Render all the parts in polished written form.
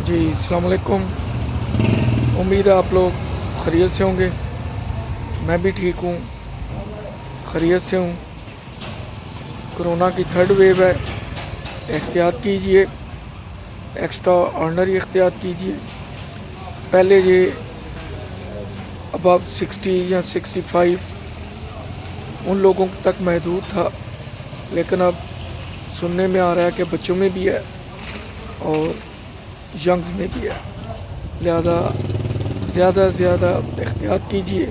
जी अस्सलाम वालेकुम। उम्मीद है आप लोग खैरियत से होंगे। मैं भी ठीक हूँ, खैरियत से हूँ। कोरोना की थर्ड वेव है, एहतियात कीजिए, एक्स्ट्रा ऑर्डनरी एहतियात कीजिए। पहले ये अबव 60 या 65 उन लोगों तक महदूद था, लेकिन अब सुनने में आ रहा है कि बच्चों में भी है और यंग्स में भी है। लिहाजा ज़्यादा से ज़्यादा एहतियात कीजिए,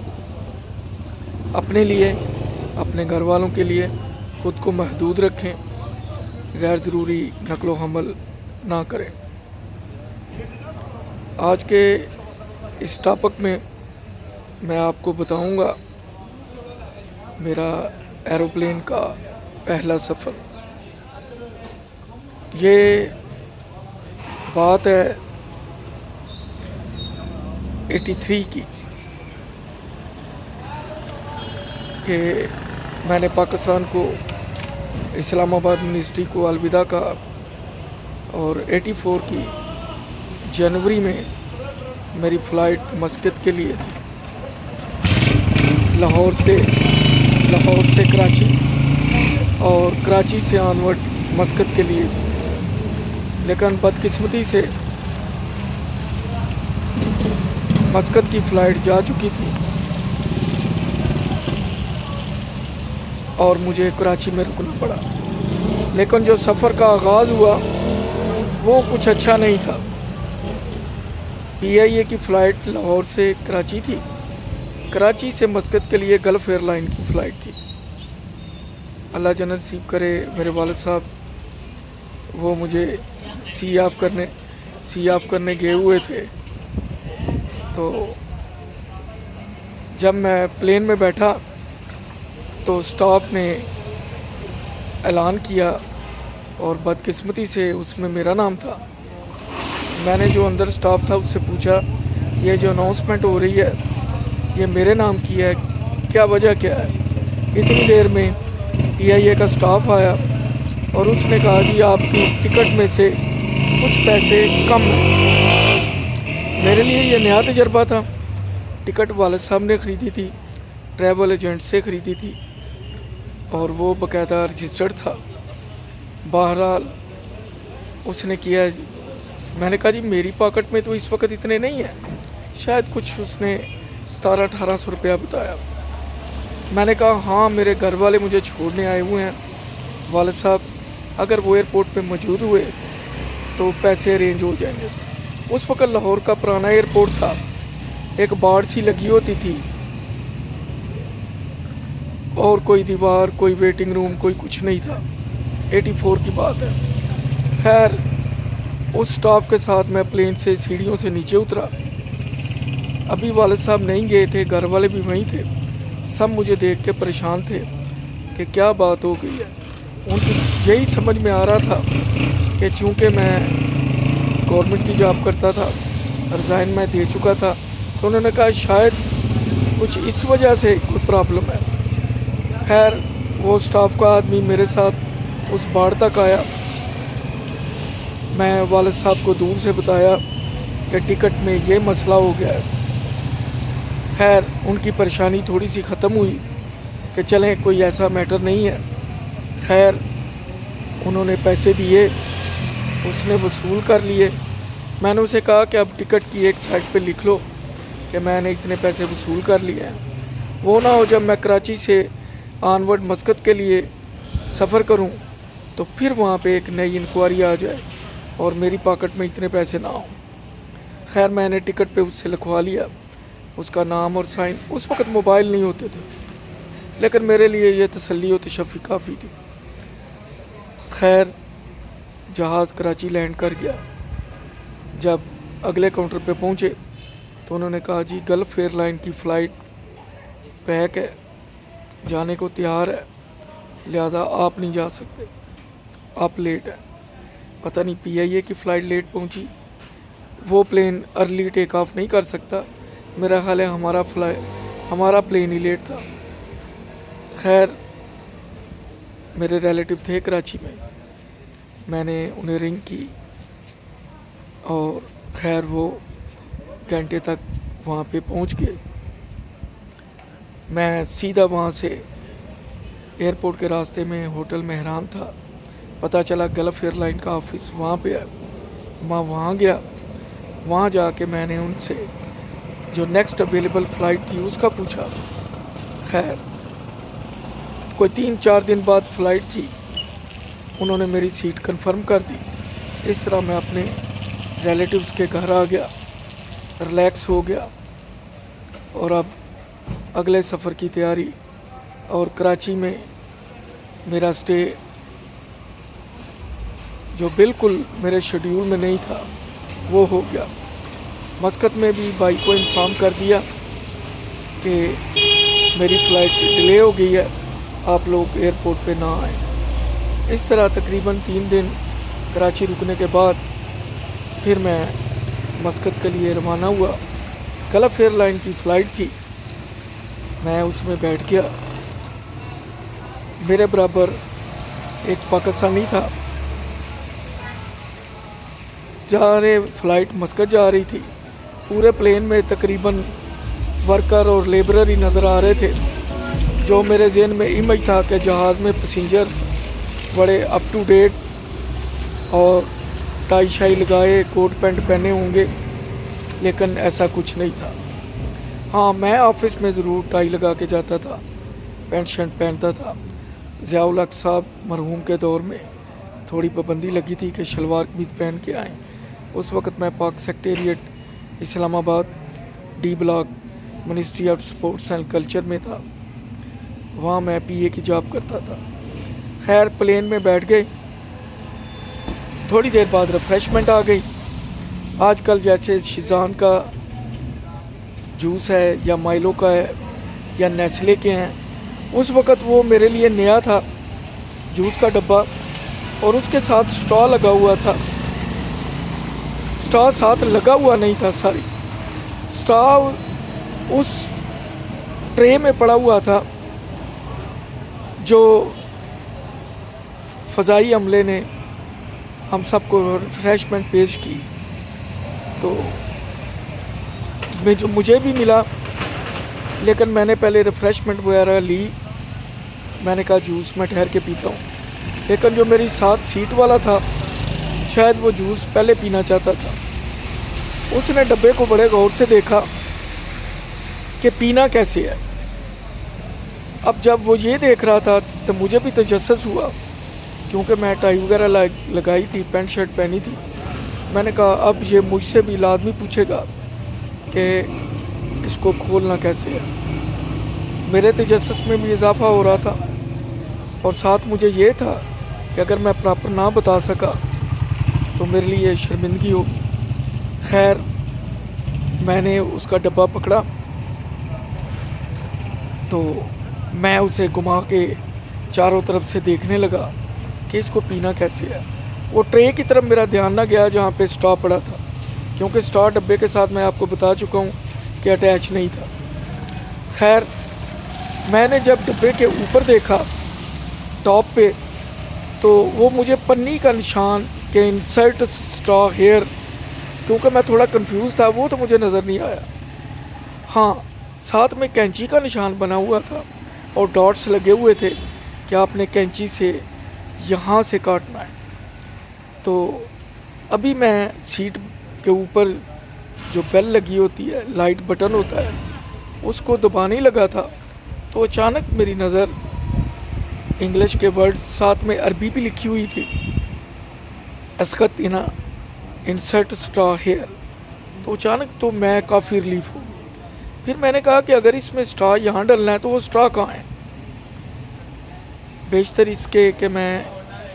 अपने लिए, अपने घर वालों के लिए। ख़ुद को महदूद रखें, गैर ज़रूरी नक़्लो हमल ना करें। आज के इस टॉपिक में मैं आपको बताऊंगा मेरा एरोप्लेन का पहला सफ़र। ये बात है 83 की कि मैंने पाकिस्तान को, इस्लामाबाद यूनिवर्सिटी को अलविदा कहा और 84 की जनवरी में मेरी फ़्लाइट मस्कत के लिए थी, लाहौर से कराची और कराची से ऑनवर्ड मस्कत के लिए थी। लेकिन बदकिस्मती से मस्कत की फ़्लाइट जा चुकी थी और मुझे कराची में रुकना पड़ा। लेकिन जो सफ़र का आगाज़ हुआ वो कुछ अच्छा नहीं था। PIA की फ़्लाइट लाहौर से कराची थी, कराची से मस्कत के लिए गल्फ़ एयरलाइन की फ़्लाइट थी। अल्लाह जन्नत नसीब करे, मेरे वालिद साहब वो मुझे सी ऑफ करने गए हुए थे। तो जब मैं प्लेन में बैठा तो स्टाफ ने ऐलान किया और बदकिस्मती से उसमें मेरा नाम था। मैंने जो अंदर स्टाफ था उससे पूछा, ये जो अनाउंसमेंट हो रही है ये मेरे नाम की है, क्या वजह क्या है? इतनी देर में PIA का स्टाफ आया और उसने कहा जी आपकी टिकट में से कुछ पैसे कम हैं। मेरे लिए ये नया तजर्बा था। टिकट वालिद साहब ने ख़रीदी थी, ट्रैवल एजेंट से ख़रीदी थी और वो बाकायदा रजिस्टर्ड था। बहरहाल उसने किया। मैंने कहा जी मेरी पॉकेट में तो इस वक्त इतने नहीं हैं, शायद कुछ उसने 1700-1800 रुपया बताया। मैंने कहा हाँ मेरे घर वाले मुझे छोड़ने आए हुए हैं, वालिद साहब अगर वो एयरपोर्ट पे मौजूद हुए तो पैसे अरेंज हो जाएंगे। उस वक्त लाहौर का पुराना एयरपोर्ट था, एक बाड़ सी लगी होती थी और कोई दीवार, कोई वेटिंग रूम, कोई कुछ नहीं था। 84 की बात है। खैर उस स्टाफ के साथ मैं प्लेन से सीढ़ियों से नीचे उतरा। अभी वालिद साहब नहीं गए थे, घर वाले भी वहीं थे। सब मुझे देख के परेशान थे कि क्या बात हो गई है। उनकी यही समझ में आ रहा था कि चूँकि मैं गवर्नमेंट की जॉब करता था, रिज़ाइन मैं दे चुका था, तो उन्होंने कहा शायद कुछ इस वजह से कोई प्रॉब्लम है। खैर वो स्टाफ का आदमी मेरे साथ उस बाड़ तक आया। मैं वालिद साहब को दूर से बताया कि टिकट में ये मसला हो गया है। खैर उनकी परेशानी थोड़ी सी ख़त्म हुई कि चलें कोई ऐसा मैटर नहीं है। खैर उन्होंने पैसे दिए, उसने वसूल कर लिए। मैंने उसे कहा कि अब टिकट की एक साइड पे लिख लो कि मैंने इतने पैसे वसूल कर लिए हैं। वो ना हो जब मैं कराची से ऑनवर्ड मस्कत के लिए सफ़र करूं तो फिर वहाँ पे एक नई इंक्वायरी आ जाए और मेरी पॉकेट में इतने पैसे ना हो। खैर मैंने टिकट पे उससे लिखवा लिया, उसका नाम और साइन। उस वक्त मोबाइल नहीं होते थे, लेकिन मेरे लिए ये तसल्ली और तशफ़ी काफ़ी थी। खैर जहाज़ कराची लैंड कर गया। जब अगले काउंटर पे पहुँचे तो उन्होंने कहा जी गल्फ़ एयरलाइन की फ़्लाइट पैक है, जाने को तैयार है, लिहाजा आप नहीं जा सकते, आप लेट हैं। पता नहीं PIA की फ़्लाइट लेट पहुंची, वो प्लेन अर्ली टेक ऑफ नहीं कर सकता। मेरा ख्याल है हमारा प्लेन ही लेट था। खैर मेरे रिलेटिव थे कराची में, मैंने उन्हें रिंग की और खैर वो घंटे तक वहाँ पे पहुँच गए। मैं सीधा वहाँ से एयरपोर्ट के रास्ते में होटल मेहरान था। पता चला गल्फ़ एयरलाइन का ऑफिस वहाँ पे है। मैं वहाँ गया। वहाँ जाके मैंने उनसे जो नेक्स्ट अवेलेबल फ़्लाइट थी उसका पूछा। खैर कोई 3-4 दिन बाद फ़्लाइट थी, उन्होंने मेरी सीट कंफर्म कर दी। इस तरह मैं अपने रिलेटिव्स के घर आ गया, रिलैक्स हो गया और अब अगले सफ़र की तैयारी। और कराची में मेरा स्टे जो बिल्कुल मेरे शेड्यूल में नहीं था वो हो गया। मस्कत में भी भाई को इन्फॉर्म कर दिया कि मेरी फ़्लाइट डिले हो गई है, आप लोग एयरपोर्ट पे ना आए। इस तरह तकरीबन 3 दिन कराची रुकने के बाद फिर मैं मस्कत के लिए रवाना हुआ। गल्फ़ एयरलाइन की फ़्लाइट थी, मैं उसमें बैठ गया। मेरे बराबर एक पाकिस्तानी था। फ़्लाइट मस्कत जा रही थी। पूरे प्लेन में तकरीबन वर्कर और लेबरर ही नज़र आ रहे थे। जो मेरे ज़हन में इमेज था कि जहाज़ में पैसेंजर बड़े अप टू डेट और टाई शाई लगाए कोट पैंट पहने होंगे, लेकिन ऐसा कुछ नहीं था। हाँ, मैं ऑफ़िस में ज़रूर टाई लगा के जाता था, पैंट शर्ट पहनता था। ज़ियाउल हक साहब मरहूम के दौर में थोड़ी पाबंदी लगी थी कि शलवार कमीज पहन के आएँ। उस वक़्त मैं पाक secretariat Islamabad D block ministry of sports and culture में था। वहाँ मैं पीए की जॉब करता था। खैर प्लेन में बैठ गए। थोड़ी देर बाद रिफ़्रेशमेंट आ गई। आजकल जैसे शिज़ान का जूस है या माइलो का है या नेस्ले के हैं, उस वक़्त वो मेरे लिए नया था जूस का डब्बा, और उसके साथ स्ट्रॉ लगा हुआ था। स्ट्रॉ साथ लगा हुआ नहीं था, सारी स्ट्रॉ उस ट्रे में पड़ा हुआ था जो फ़ज़ाई अमले ने हम सबको रिफ़्रेशमेंट पेश की। तो मुझे भी मिला, लेकिन मैंने पहले रिफ़्रेशमेंट वगैरह ली। मैंने कहा जूस मैं ठहर के पीता हूँ, लेकिन जो मेरी साथ सीट वाला था शायद वो जूस पहले पीना चाहता था। उसने डब्बे को बड़े गौर से देखा कि पीना कैसे है। अब जब वो ये देख रहा था तो मुझे भी तजस्सुस हुआ, क्योंकि मैं टाई वगैरह लगाई थी, पैंट शर्ट पहनी थी। मैंने कहा अब ये मुझसे भी लाजमी पूछेगा कि इसको खोलना कैसे है। मेरे तजस्सुस में भी इजाफा हो रहा था, और साथ मुझे ये था कि अगर मैं प्रॉपर ना बता सका तो मेरे लिए शर्मिंदगी होगी। खैर मैंने उसका डब्बा पकड़ा तो मैं उसे घुमा के चारों तरफ से देखने लगा कि इसको पीना कैसे है। वो ट्रे की तरफ मेरा ध्यान ना गया जहाँ पे स्ट्रॉ पड़ा था, क्योंकि स्ट्रॉ डब्बे के साथ मैं आपको बता चुका हूँ कि अटैच नहीं था। खैर मैंने जब डब्बे के ऊपर देखा टॉप पे, तो वो मुझे पन्नी का निशान के इंसर्ट स्ट्रॉ हेयर, क्योंकि मैं थोड़ा कंफ्यूज था, वो तो मुझे नज़र नहीं आया। हाँ, साथ में कैंची का निशान बना हुआ था और डॉट्स लगे हुए थे कि आपने कैंची से यहाँ से काटना है। तो अभी मैं सीट के ऊपर जो बेल लगी होती है, लाइट बटन होता है, उसको दबाने लगा था, तो अचानक मेरी नज़र इंग्लिश के वर्ड्स, साथ में अरबी भी लिखी हुई थी, अस्कतिना इंसर्ट स्ट्रॉ हेयर। तो अचानक तो मैं काफ़ी रिलीफ हूँ। फिर मैंने कहा कि अगर इसमें स्ट्रॉ यहाँ डलना है तो वो स्ट्रॉ कहाँ है। बेशतर इसके कि मैं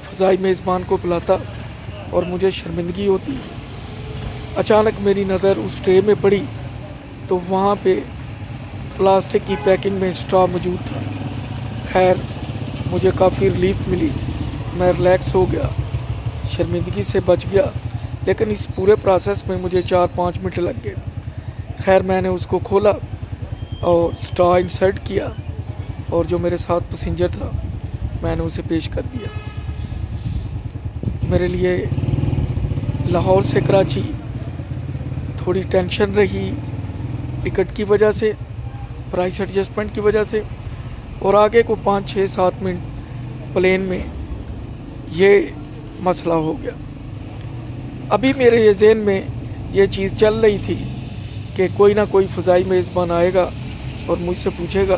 फ़ज़ाई मेज़बान को बुलाता और मुझे शर्मिंदगी होती। अचानक मेरी नज़र उस ट्रे में पड़ी तो वहाँ पे प्लास्टिक की पैकिंग में स्ट्रॉ मौजूद था। खैर मुझे काफ़ी रिलीफ मिली, मैं रिलैक्स हो गया, शर्मिंदगी से बच गया। लेकिन इस पूरे प्रोसेस में मुझे 4-5 मिनट लग गए। खैर मैंने उसको खोला और स्ट्रॉ इंसर्ट किया, और जो मेरे साथ पैसेंजर था मैंने उसे पेश कर दिया। मेरे लिए लाहौर से कराची تھوڑی ٹینشن رہی ٹکٹ کی وجہ سے، پرائس ایڈجسٹمنٹ کی وجہ سے، اور آگے کو 5-6-7 منٹ پلین میں یہ مسئلہ ہو گیا۔ ابھی میرے یہ ذہن میں یہ چیز چل رہی تھی کہ کوئی نہ کوئی فضائی میزبان آئے گا اور مجھ سے پوچھے گا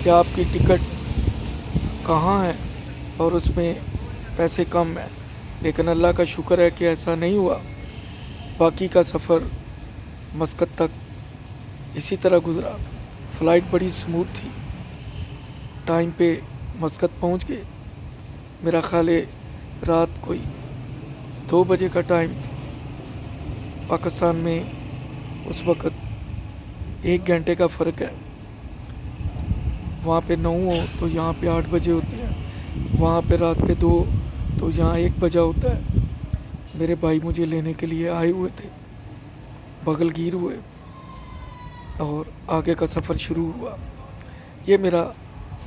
کہ آپ کی ٹکٹ کہاں ہے اور اس میں پیسے کم ہیں، لیکن اللہ کا شکر ہے کہ ایسا نہیں ہوا۔ باقی کا سفر مسقط تک اسی طرح گزرا۔ فلائٹ بڑی سموتھ تھی، ٹائم پہ مسقط پہنچ گئے۔ میرا خیال ہے رات کوئی 2 بجے کا ٹائم، پاکستان میں اس وقت 1 گھنٹے کا فرق ہے، وہاں پہ 9 ہو تو یہاں پہ 8 بجے ہوتے ہیں، وہاں پہ رات کے 2 تو یہاں 1 بجا ہوتا ہے۔ میرے بھائی مجھے لینے کے لیے آئے ہوئے تھے، بغل گیر ہوئے اور آگے کا سفر شروع ہوا۔ یہ میرا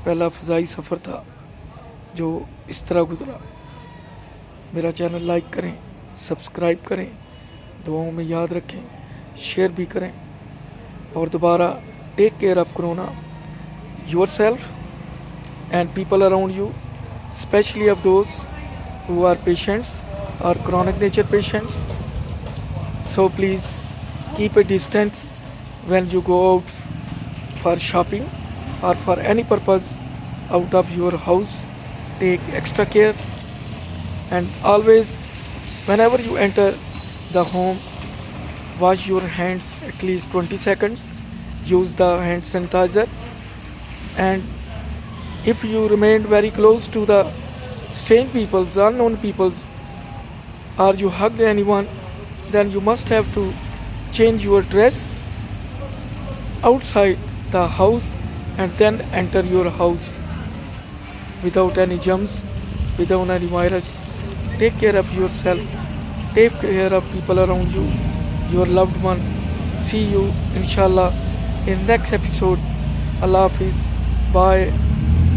پہلا فضائی سفر تھا جو اس طرح گزرا۔ میرا چینل لائک کریں، سبسکرائب کریں، دعاؤں میں یاد رکھیں، شیئر بھی کریں، اور دوبارہ take care of corona yourself and people around you, especially of those who are patients or chronic nature patients. So please keep a distance when you go out for shopping or for any purpose out of your house. Take extra care, and always whenever you enter the home, wash your hands at least 20 seconds, use the hand sanitizer, and if you remain very close to the strange peoples, unknown peoples, or you hugged anyone, then you must have to change your dress outside the house and then enter your house without any germs, without any virus. Take care of yourself, take care of people around you, your loved one. See you inshallah in next episode. Allah Hafiz. Bye.